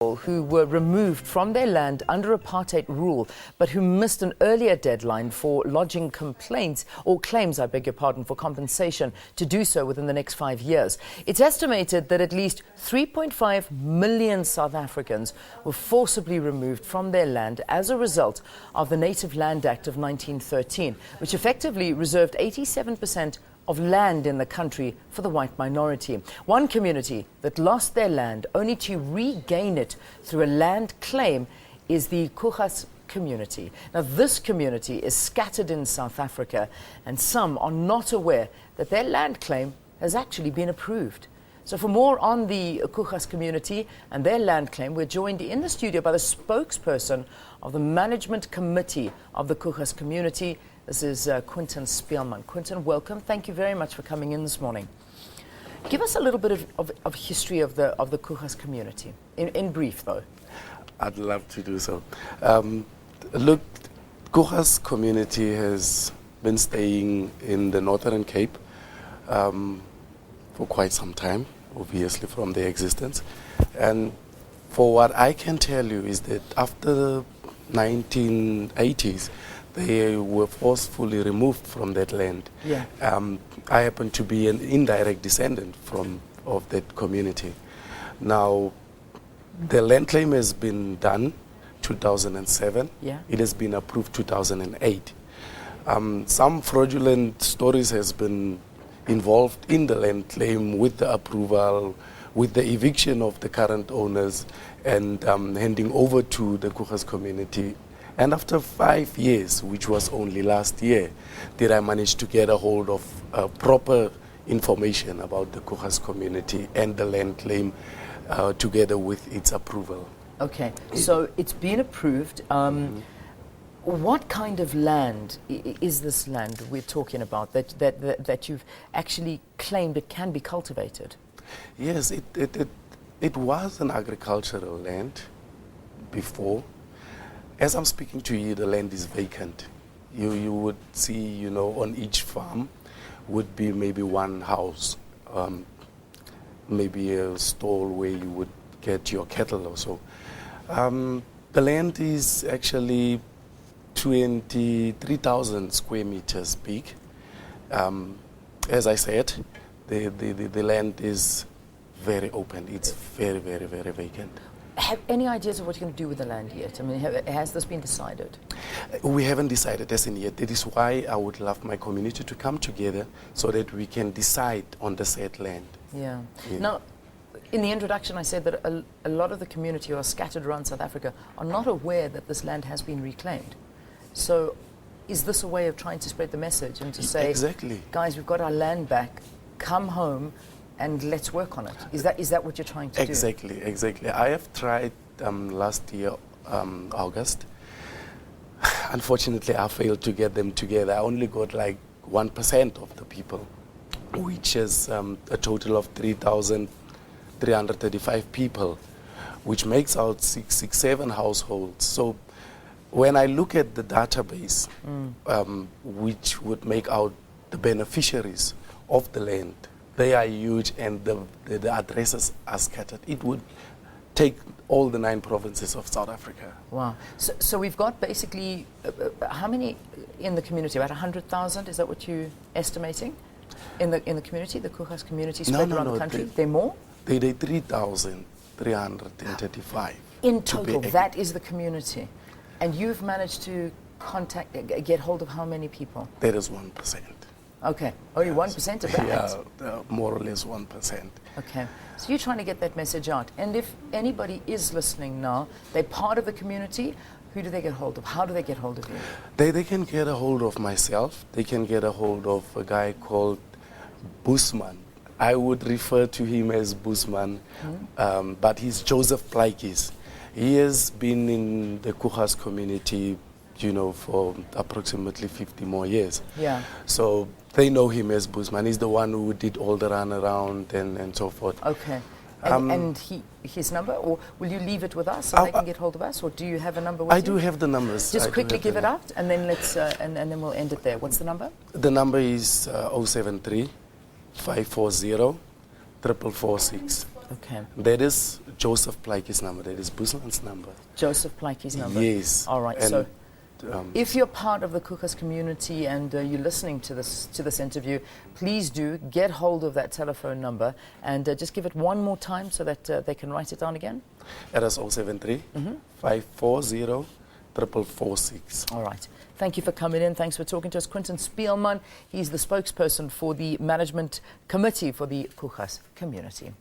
who were removed from their land under apartheid rule, but who missed an earlier deadline for lodging complaints or claims, I beg your pardon, for compensation to do so within the next 5 years. It's estimated that at least 3.5 million South Africans were forcibly removed from their land as a result of the Native Land Act of 1913, which effectively reserved 87% of land in the country for the white minority. One community that lost their land only to regain it through a land claim is the Koegas Community. Now, this community is scattered in South Africa, and some are not aware that their land claim has actually been approved. So for more on the Koegas Community and their land claim, we're joined in the studio by the spokesperson of the Management Committee of the Koegas Community. This is Quinton Speelman. Quinton, welcome. Thank you very much for coming in this morning. Give us a little bit of history of the Koegas Community, in brief, though. I'd love to do so. Look, Koegas Community has been staying in the Northern Cape for quite some time, obviously from their existence. And for what I can tell you is that after the 1980s, they were forcefully removed from that land. Yeah. I happen to be an indirect descendant of that community. Now, the land claim has been done 2007. Yeah. It has been approved 2008. Some fraudulent stories has been involved in the land claim with the approval, with the eviction of the current owners, and handing over to the Koegas Community. And after 5 years, which was only last year, did I manage to get a hold of proper information about the Koegas Community and the land claim together with its approval. Okay, so it's been approved. What kind of land is this land we're talking about that you've actually claimed it can be cultivated? Yes, it was an agricultural land before. As I'm speaking to you, the land is vacant. You would see, on each farm would be maybe one house, maybe a stall where you would get your cattle or so. The land is actually 23,000 square meters big. As I said, the land is very open. It's very, very, very vacant. Have any ideas of what you're going to do with the land yet? I mean, has this been decided? We haven't decided as in yet. That is why I would love my community to come together so that we can decide on the said land. Yeah. Now, in the introduction, I said that a lot of the community who are scattered around South Africa are not aware that this land has been reclaimed. So is this a way of trying to spread the message and to say, exactly, guys, we've got our land back, come home, and let's work on it? Is that what you're trying to do? Exactly. I have tried last year, August. Unfortunately, I failed to get them together. I only got like 1% of the people, which is a total of 3,335 people, which makes out 667 households. So when I look at the database, which would make out the beneficiaries of the land, they are huge, and the addresses are scattered. It would take all the 9 provinces of South Africa. Wow. So we've got basically, how many in the community? About 100,000? Is that what you're estimating? In the community, the Koegas Community spread around the country? They're more? They're 3,335. In total, that is the community. And you've managed to get hold of how many people? That is 1%. Okay, only 1% of that? Yeah, more or less 1%. Okay, so you're trying to get that message out. And if anybody is listening now, they're part of the community, who do they get hold of? How do they get hold of you? They can get a hold of myself. They can get a hold of a guy called Busman. I would refer to him as Busman, but he's Joseph Plaikis. He has been in the Koegas Community, for approximately 50 more years. Yeah. So they know him as Busman. He's the one who did all the runaround and so forth. Okay. And his number, or will you leave it with us so they can get hold of us, or do you have a number with you? I do have the numbers. Just quickly give it out, and then let's and then we'll end it there. What's the number? The number is 073 540 4446. Okay. That is Joseph Plaatje's number. That is Busman's number. Joseph Plaatje's number. Yes. All right. And, So, if you're part of the Koegas community and you're listening to this interview, please do get hold of that telephone number and just give it one more time so that they can write it down again. It is 073 540 4446. All right. Thank you for coming in. Thanks for talking to us. Quinton Speelman, he's the spokesperson for the management committee for the Koegas community.